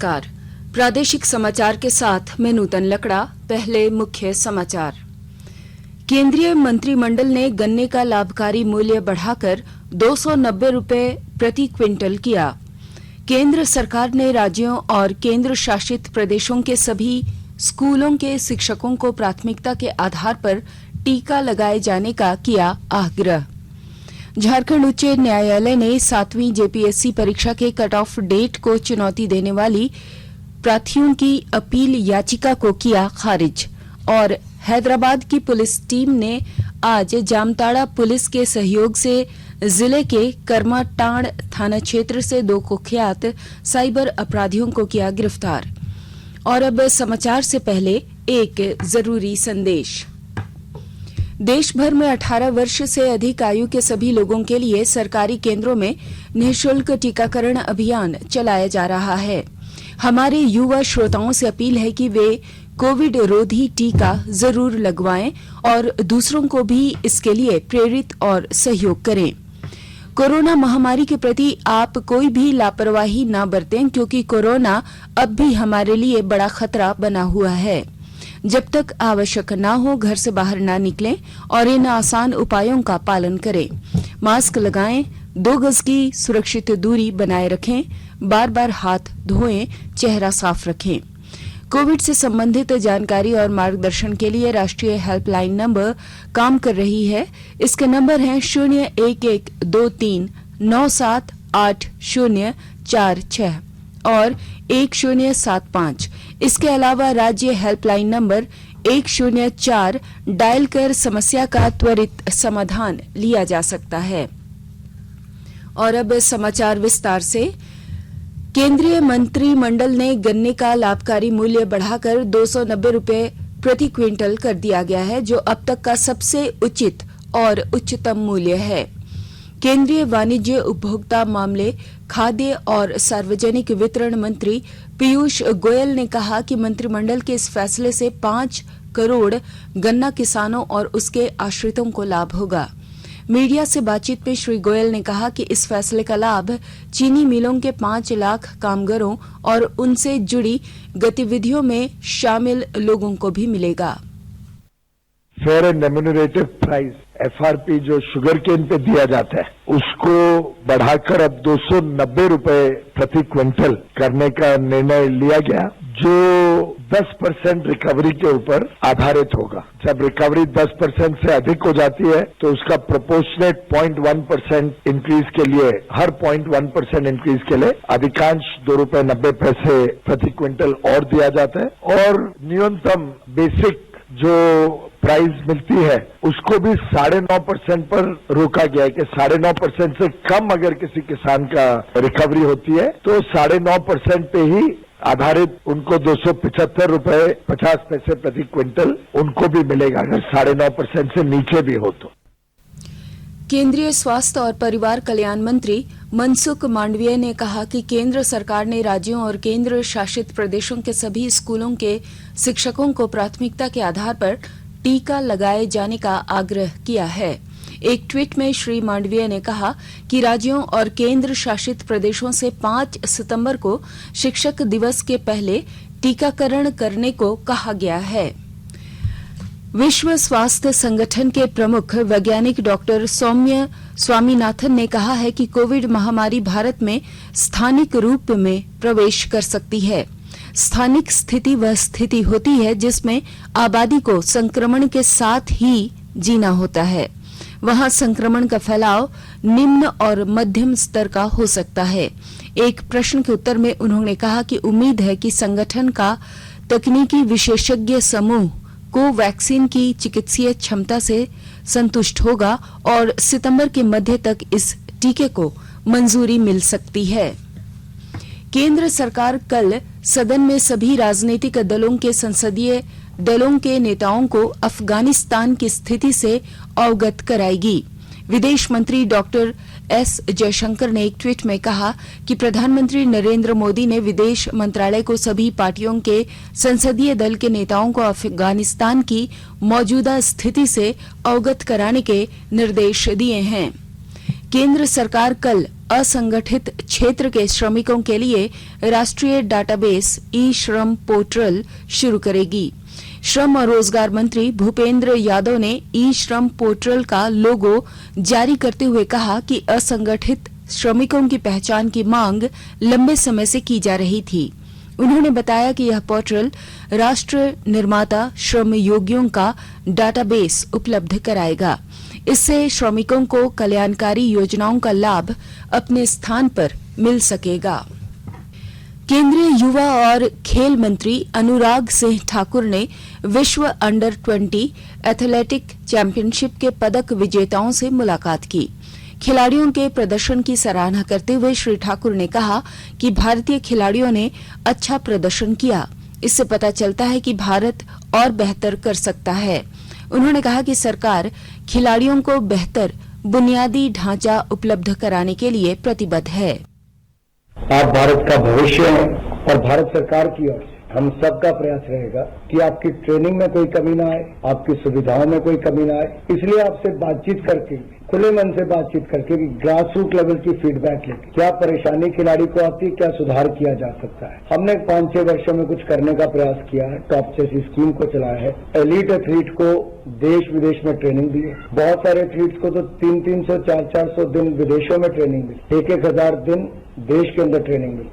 नमस्कार। प्रादेशिक समाचार के साथ मैं नूतन लकड़ा। पहले मुख्य समाचार। केंद्रीय मंत्रिमंडल ने गन्ने का लाभकारी मूल्य बढ़ाकर 290 रुपए प्रति क्विंटल किया। केंद्र सरकार ने राज्यों और केंद्र शासित प्रदेशों के सभी स्कूलों के शिक्षकों को प्राथमिकता के आधार पर टीका लगाए जाने का किया आग्रह। झारखंड उच्च न्यायालय ने 7वीं जेपीएससी परीक्षा के कट ऑफ डेट को चुनौती देने वाली प्रार्थियों की अपील याचिका को किया खारिज। और हैदराबाद की पुलिस टीम ने आज जामताड़ा पुलिस के सहयोग से जिले के करमाटांड थाना क्षेत्र से 2 कुख्यात साइबर अपराधियों को किया गिरफ्तार। और अब समाचार से पहले एक जरूरी संदेश। देश भर में 18 वर्ष से अधिक आयु के सभी लोगों के लिए सरकारी केंद्रों में निःशुल्क टीकाकरण अभियान चलाया जा रहा है। हमारे युवा श्रोताओं से अपील है कि वे कोविड रोधी टीका जरूर लगवाएं और दूसरों को भी इसके लिए प्रेरित और सहयोग करें। कोरोना महामारी के प्रति आप कोई भी लापरवाही न बरतें, क्योंकि कोरोना अब भी हमारे लिए बड़ा खतरा बना हुआ है। जब तक आवश्यक ना हो घर से बाहर ना निकलें और इन आसान उपायों का पालन करें। मास्क लगाएं, 2 गज की सुरक्षित दूरी बनाए रखें, बार बार हाथ धोएं, चेहरा साफ रखें। कोविड से संबंधित जानकारी और मार्गदर्शन के लिए राष्ट्रीय हेल्पलाइन नंबर काम कर रही है। इसके नंबर हैं 011239780046 और 1075। इसके अलावा राज्य हेल्पलाइन नंबर 104 डायल कर समस्या का त्वरित समाधान लिया जा सकता है। और अब समाचार विस्तार से। केंद्रीय मंत्रिमंडल ने गन्ने का लाभकारी मूल्य बढ़ाकर 290 रुपए प्रति क्विंटल कर दिया गया है, जो अब तक का सबसे उचित और उच्चतम मूल्य है। केंद्रीय वाणिज्य उपभोक्ता मामले, खाद्य और सार्वजनिक वितरण मंत्री पीयूष गोयल ने कहा कि मंत्रिमंडल के इस फैसले से 5 करोड़ गन्ना किसानों और उसके आश्रितों को लाभ होगा। मीडिया से बातचीत में श्री गोयल ने कहा कि इस फैसले का लाभ चीनी मिलों के 5 लाख कामगारों और उनसे जुड़ी गतिविधियों में शामिल लोगों को भी मिलेगा। Fair and remunerative price FRP जो शुगर केन पे दिया जाता है, उसको बढ़ाकर अब 290 रुपए प्रति क्विंटल करने का निर्णय लिया गया, जो 10% रिकवरी के ऊपर आधारित होगा। जब रिकवरी 10% से अधिक हो जाती है तो उसका प्रोपोर्शनेट 0.1% इंक्रीज के लिए, हर 0.1% इंक्रीज के लिए अधिकांश 2 रुपए 90 पैसे प्रति क्विंटल और दिया जाता है। और न्यूनतम बेसिक जो प्राइस मिलती है उसको भी 9.5% पर रोका गया है कि 9.5% से कम अगर किसी किसान का रिकवरी होती है तो 9.5% पे ही आधारित उनको 275 रुपए 50 पैसे प्रति क्विंटल उनको भी मिलेगा, अगर 9.5% से नीचे भी हो तो। केंद्रीय स्वास्थ्य और परिवार कल्याण मंत्री मनसुख मांडविया ने कहा कि केंद्र सरकार ने राज्यों और केंद्र शासित प्रदेशों के सभी स्कूलों के शिक्षकों को प्राथमिकता के आधार पर टीका लगाए जाने का आग्रह किया है। एक ट्वीट में श्री मांडविया ने कहा कि राज्यों और केंद्र शासित प्रदेशों से 5 सितंबर को शिक्षक दिवस के पहले टीकाकरण करने को कहा गया है। विश्व स्वास्थ्य संगठन के प्रमुख वैज्ञानिक डॉक्टर सौम्य स्वामीनाथन ने कहा है कि कोविड महामारी भारत में स्थानिक रूप में प्रवेश कर सकती है। स्थानिक स्थिति वह स्थिति होती है जिसमें आबादी को संक्रमण के साथ ही जीना होता है। वहां संक्रमण का फैलाव निम्न और मध्यम स्तर का हो सकता है। एक प्रश्न के उत्तर में उन्होंने कहा कि उम्मीद है कि संगठन का तकनीकी विशेषज्ञ समूह को वैक्सीन की चिकित्सीय क्षमता से संतुष्ट होगा और सितंबर के मध्य तक इस टीके को मंजूरी मिल सकती है। केंद्र सरकार कल सदन में सभी राजनीतिक दलों के संसदीय दलों के नेताओं को अफगानिस्तान की स्थिति से अवगत कराएगी। विदेश मंत्री डॉक्टर एस जयशंकर ने एक ट्वीट में कहा कि प्रधानमंत्री नरेंद्र मोदी ने विदेश मंत्रालय को सभी पार्टियों के संसदीय दल के नेताओं को अफगानिस्तान की मौजूदा स्थिति से अवगत कराने के निर्देश दिए हैं। केंद्र सरकार कल असंगठित क्षेत्र के श्रमिकों के लिए राष्ट्रीय डाटाबेस ई श्रम पोर्टल शुरू करेगी। श्रम और रोजगार मंत्री भूपेंद्र यादव ने ई श्रम पोर्टल का लोगो जारी करते हुए कहा कि असंगठित श्रमिकों की पहचान की मांग लंबे समय से की जा रही थी। उन्होंने बताया कि यह पोर्टल राष्ट्र निर्माता श्रम योगियों का डाटाबेस उपलब्ध कराएगा। इससे श्रमिकों को कल्याणकारी योजनाओं का लाभ अपने स्थान पर मिल सकेगा। केंद्रीय युवा और खेल मंत्री अनुराग सिंह ठाकुर ने विश्व अंडर 20 एथलेटिक चैंपियनशिप के पदक विजेताओं से मुलाकात की। खिलाड़ियों के प्रदर्शन की सराहना करते हुए श्री ठाकुर ने कहा कि भारतीय खिलाड़ियों ने अच्छा प्रदर्शन किया। इससे पता चलता है कि भारत और बेहतर कर सकता है। उन्होंने कहा कि सरकार खिलाड़ियों को बेहतर बुनियादी ढांचा उपलब्ध कराने के लिए प्रतिबद्ध है। आप भारत का भविष्य हैं और भारत सरकार की ओर से हम सबका प्रयास रहेगा कि आपकी ट्रेनिंग में कोई कमी ना आए, आपकी सुविधाओं में कोई कमी ना आए। इसलिए आपसे बातचीत करके, खुले मन से बातचीत करके, ग्रास रूट लेवल की फीडबैक लेके क्या परेशानी खिलाड़ी को आती है, क्या सुधार किया जा सकता है। हमने 5-6 वर्षों में कुछ करने का प्रयास किया है। टॉप जैसी स्कीम को चलाया है। एलीट एथलीट को देश विदेश में ट्रेनिंग दी है। बहुत सारे एथलीट्स को तो 300-300, 400-400 दिन विदेशों में ट्रेनिंग मिली। 1,000 दिन देश के अंदर ट्रेनिंग मिली।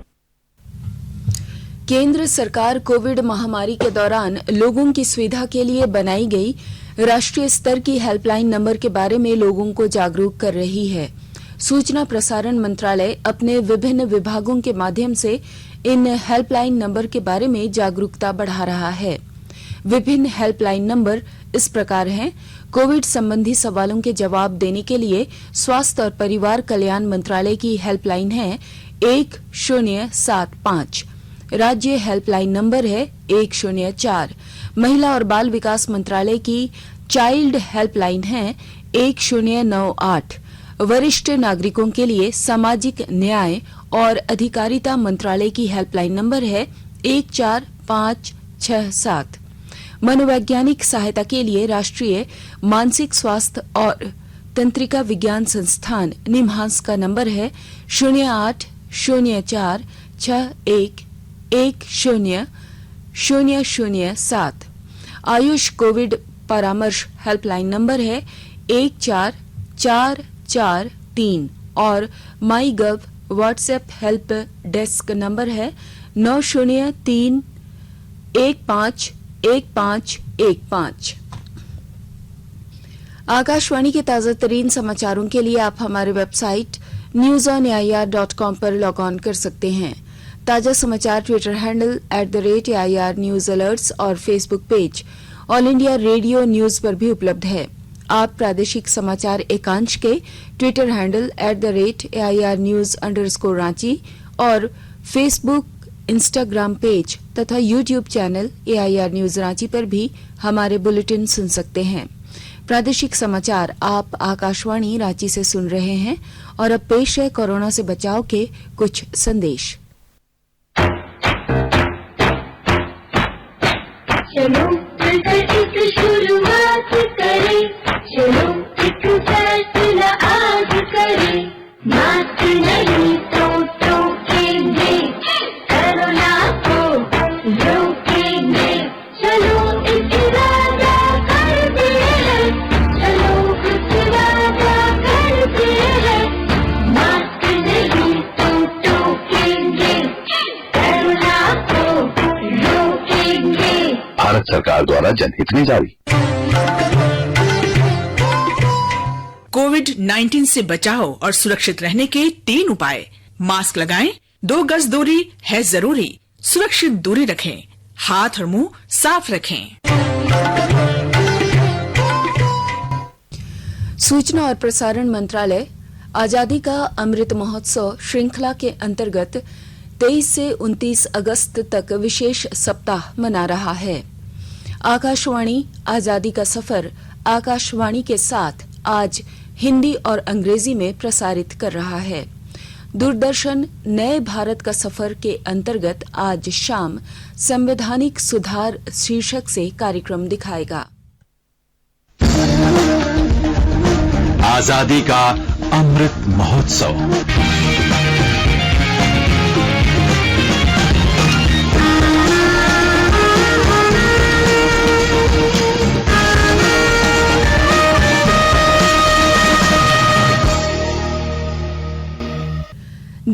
केंद्र सरकार कोविड महामारी के दौरान लोगों की सुविधा के लिए बनाई गई राष्ट्रीय स्तर की हेल्पलाइन नंबर के बारे में लोगों को जागरूक कर रही है। सूचना प्रसारण मंत्रालय अपने विभिन्न विभागों के माध्यम से इन हेल्पलाइन नंबर के बारे में जागरूकता बढ़ा रहा है। विभिन्न हेल्पलाइन नंबर इस प्रकार हैं। कोविड संबंधी सवालों के जवाब देने के लिए स्वास्थ्य और परिवार कल्याण मंत्रालय की हेल्पलाइन है 1075। राज्य हेल्पलाइन नंबर है 104। महिला और बाल विकास मंत्रालय की चाइल्ड हेल्पलाइन है 1098। वरिष्ठ नागरिकों के लिए सामाजिक न्याय और अधिकारिता मंत्रालय की हेल्पलाइन नंबर है 14567। मनोवैज्ञानिक सहायता के लिए राष्ट्रीय मानसिक स्वास्थ्य और तंत्रिका विज्ञान संस्थान निम्हांस का नंबर है 0804610007। आयुष कोविड परामर्श हेल्पलाइन नंबर है 14443 और माई गव व्हाट्सएप हेल्प डेस्क नंबर है 903151515। आकाशवाणी के ताजा तरीन समाचारों के लिए आप हमारे वेबसाइट newsonair.com पर लॉग ऑन कर सकते हैं। ताजा समाचार Twitter handle @AIR news alerts और Facebook page All India Radio news पर भी उपलब्ध है। आप प्रादेशिक समाचार एकांश के ट्विटर हैंडल @AIR news_रांची और फेसबुक, इंस्टाग्राम पेज तथा YouTube channel AIR news Ranchi पर भी हमारे बुलेटिन सुन सकते हैं। प्रादेशिक समाचार आप आकाशवाणी रांची से सुन रहे हैं और अब पेश है कोरोना से बचाव के कुछ संदेश। चलो मिलकर एक शुरुआत करें, चलो एक फैसला आज करें, मास्क नहीं तो टोकेंगे, कोरोना को रोकेंगे, चलो एक वादा करते हैं, चलो एक वादा करते हैं, मास्क नहीं तो टोकेंगे, कोरोना को रोकेंगे। भारत सरकार द्वारा जनहित में जारी। कोविड-19 से बचाव और सुरक्षित रहने के 3 उपाय। मास्क लगाएं, 2 गज दूरी है जरूरी, सुरक्षित दूरी रखें, हाथ और मुंह साफ रखें। सूचना और प्रसारण मंत्रालय आजादी का अमृत महोत्सव श्रृंखला के अंतर्गत 23 से 29 अगस्त तक विशेष सप्ताह मना रहा है। आकाशवाणी आजादी का सफर आकाशवाणी के साथ आज हिंदी और अंग्रेजी में प्रसारित कर रहा है। दूरदर्शन नए भारत का सफर के अंतर्गत आज शाम संवैधानिक सुधार शीर्षक से कार्यक्रम दिखाएगा। आजादी का अमृत महोत्सव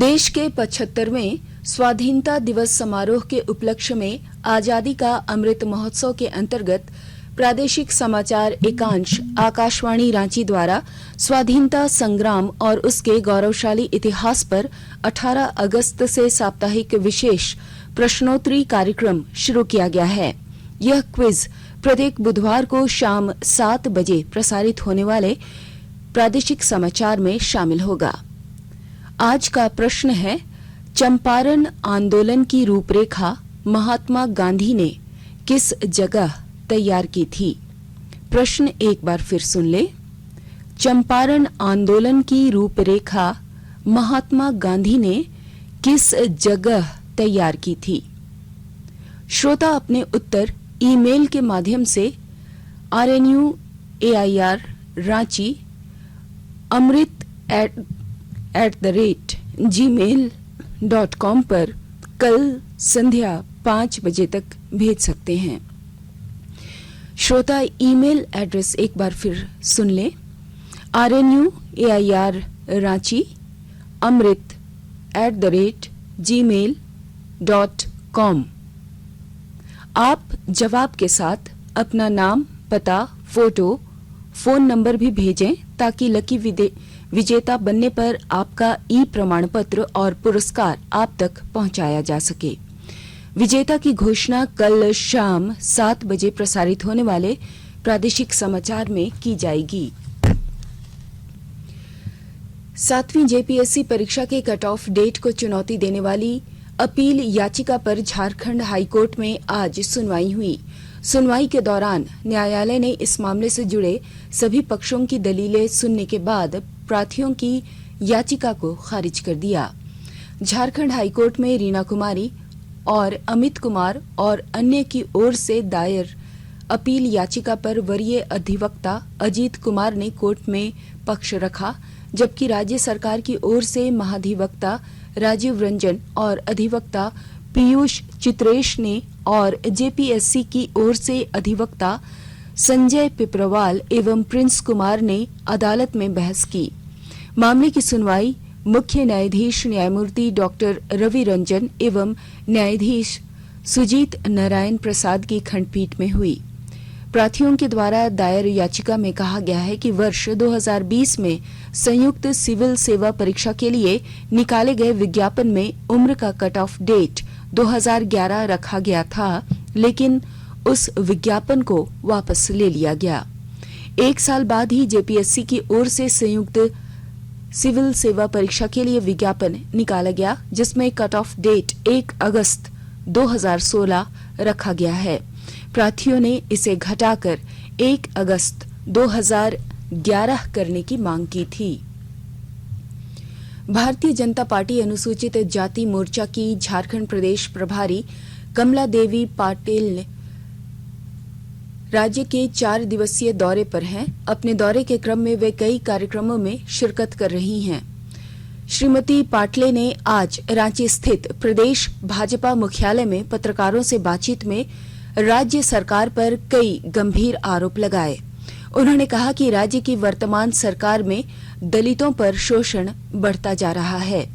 देश के 75वें स्वाधीनता दिवस समारोह के उपलक्ष्य में आजादी का अमृत महोत्सव के अंतर्गत प्रादेशिक समाचार एकांश आकाशवाणी रांची द्वारा स्वाधीनता संग्राम और उसके गौरवशाली इतिहास पर 18 अगस्त से साप्ताहिक विशेष प्रश्नोत्तरी कार्यक्रम शुरू किया गया है। यह क्विज प्रत्येक बुधवार को शाम 7 बजे प्रसारित होने वाले प्रादेशिक समाचार में शामिल होगा। आज का प्रश्न है, चंपारण आंदोलन की रूपरेखा महात्मा गांधी ने किस जगह तैयार की थी? प्रश्न एक बार फिर सुन ले। चंपारण आंदोलन की रूपरेखा महात्मा गांधी ने किस जगह तैयार की थी? श्रोता अपने उत्तर ईमेल के माध्यम से RNUAIR रांची amrit@gmail.com पर कल संध्या 5 बजे तक भेज सकते हैं। श्रोता ईमेल एड्रेस एक बार फिर सुन ले। RNUAIR Ranchi amrit@gmail.com। आप जवाब के साथ अपना नाम, पता, फोटो, फोन नंबर भी भेजें ताकि लकी विजेता बनने पर आपका ई प्रमाण पत्र और पुरस्कार आप तक पहुंचाया जा सके। विजेता की घोषणा कल शाम 7 बजे प्रसारित होने वाले प्रादेशिक समाचार में की जाएगी। 7वीं JPSC परीक्षा के कट ऑफ डेट को चुनौती देने वाली अपील याचिका पर झारखंड हाईकोर्ट में आज सुनवाई हुई। सुनवाई के दौरान न्यायालय ने इस मामले से जुड़े सभी पक्षों की दलीलें सुनने के बाद प्रार्थियों की याचिका को खारिज कर दिया। झारखंड हाईकोर्ट में रीना कुमारी और अमित कुमार और अन्य की ओर से दायर अपील याचिका पर वरीय अधिवक्ता अजीत कुमार ने कोर्ट में पक्ष रखा, जबकि राज्य सरकार की ओर से महाधिवक्ता राजीव रंजन और अधिवक्ता पीयूष चित्रेश ने और JPSC की ओर से अधिवक्ता संजय पिपरवाल एवं प्रिंस कुमार ने अदालत में बहस की। मामले की सुनवाई मुख्य न्यायाधीश न्यायमूर्ति डॉक्टर रवि रंजन एवं न्यायाधीश सुजीत नारायण प्रसाद की खंडपीठ में हुई। प्रार्थियों के द्वारा दायर याचिका में कहा गया है कि वर्ष 2020 में संयुक्त सिविल सेवा परीक्षा के लिए निकाले गए विज्ञापन में उम्र का कट ऑफ डेट 2011 रखा गया था, लेकिन उस विज्ञापन को वापस ले लिया गया। 1 साल बाद ही JPSC की ओर से संयुक्त सिविल सेवा परीक्षा के लिए विज्ञापन निकाला गया, जिसमें कट ऑफ डेट 1 अगस्त 2016 रखा गया है। प्रार्थियों ने इसे घटाकर 1 अगस्त 2011 करने की मांग की थी। भारतीय जनता पार्टी अनुसूचित जाति मोर्चा की झारखंड प्रदेश प्रभारी कमला देवी पाटिल राज्य के 4 दिवसीय दौरे पर हैं। अपने दौरे के क्रम में वे कई कार्यक्रमों में शिरकत कर रही हैं। श्रीमती पाटले ने आज रांची स्थित प्रदेश भाजपा मुख्यालय में पत्रकारों से बातचीत में राज्य सरकार पर कई गंभीर आरोप लगाए। उन्होंने कहा कि राज्य की वर्तमान सरकार में दलितों पर शोषण बढ़ता जा रहा है।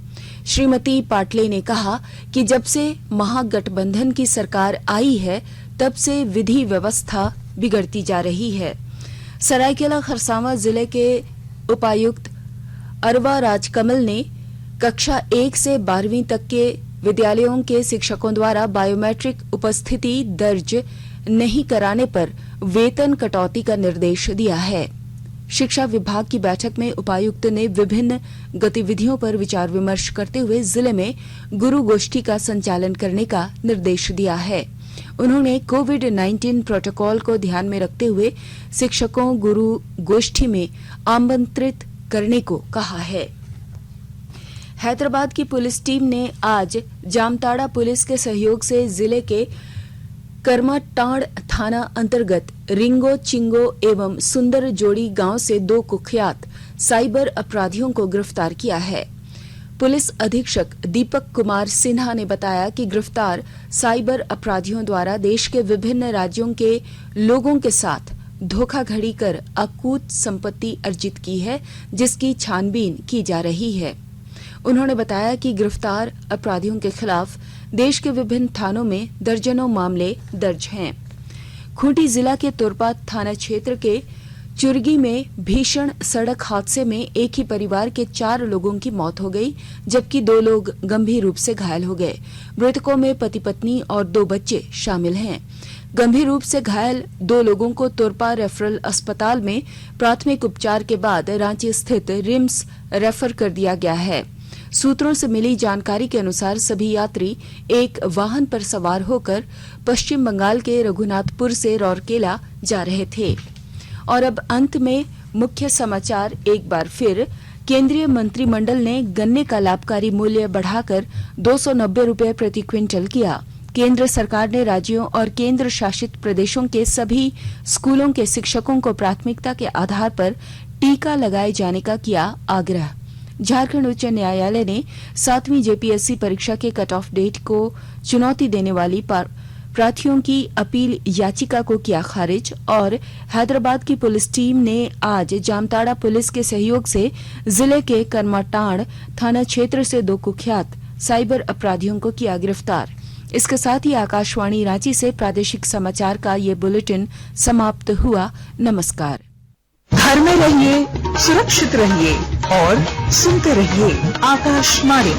श्रीमती पाटले ने कहा कि जब से महागठबंधन की सरकार आई है, तब से विधि व्यवस्था बिगड़ती जा रही है। सरायकेला खरसावां जिले के उपायुक्त अरवा राजकमल ने कक्षा 1 से 12वीं तक के विद्यालयों के शिक्षकों द्वारा बायोमेट्रिक उपस्थिति दर्ज नहीं कराने पर वेतन कटौती का निर्देश दिया है। शिक्षा विभाग की बैठक में उपायुक्त ने विभिन्न गतिविधियों पर विचार विमर्श करते हुए जिले में गुरु गोष्ठी का संचालन करने का निर्देश दिया है। उन्होंने कोविड-19 प्रोटोकॉल को ध्यान में रखते हुए शिक्षकों गुरु गोष्ठी में आमंत्रित करने को कहा है। हैदराबाद की पुलिस टीम ने आज जामताड़ा पुलिस के सहयोग से जिले के करमाटांड थाना अंतर्गत रिंगो चिंगो एवं सुंदर जोड़ी गांव से 2 कुख्यात साइबर अपराधियों को गिरफ्तार किया है। पुलिस अधीक्षक दीपक कुमार सिन्हा ने बताया कि गिरफ्तार साइबर अपराधियों द्वारा देश के विभिन्न राज्यों के लोगों के साथ धोखाधड़ी कर अकूत संपत्ति अर्जित की है, जिसकी छानबीन की जा रही है। उन्होंने बताया कि गिरफ्तार अपराधियों के खिलाफ देश के विभिन्न थानों में दर्जनों मामले दर्ज हैं। खूंटी जिला के तुरपा थाना क्षेत्र के चुरगी में भीषण सड़क हादसे में एक ही परिवार के 4 लोगों की मौत हो गई, जबकि 2 लोग गंभीर रूप से घायल हो गए। मृतकों में पति पत्नी और 2 बच्चे शामिल हैं। गंभीर रूप से घायल 2 लोगों को तुरपा रेफरल अस्पताल में प्राथमिक उपचार के बाद रांची स्थित रिम्स रेफर कर दिया गया है। सूत्रों से मिली जानकारी के अनुसार सभी यात्री एक वाहन पर सवार होकर पश्चिम बंगाल के रघुनाथपुर से रौरकेला जा रहे थे। और अब अंत में मुख्य समाचार एक बार फिर। केंद्रीय मंत्रिमंडल ने गन्ने का लाभकारी मूल्य बढ़ाकर 290 रुपए प्रति क्विंटल किया। केंद्र सरकार ने राज्यों और केंद्र शासित प्रदेशों के सभी स्कूलों के शिक्षकों को प्राथमिकता के आधार पर टीका लगाए जाने का किया आग्रह। झारखंड उच्च न्यायालय ने 7वीं जेपीएससी परीक्षा के कट ऑफ डेट को चुनौती देने वाली प्रार्थियों की अपील याचिका को किया खारिज। और हैदराबाद की पुलिस टीम ने आज जामताड़ा पुलिस के सहयोग से जिले के करमाटांड़ थाना क्षेत्र से 2 कुख्यात साइबर अपराधियों को किया गिरफ्तार। इसके साथ ही आकाशवाणी रांची से प्रादेशिक समाचार का ये बुलेटिन समाप्त हुआ। नमस्कार। घर में रहिए, सुरक्षित रहिए और सुनते रहिए आकाशवाणी।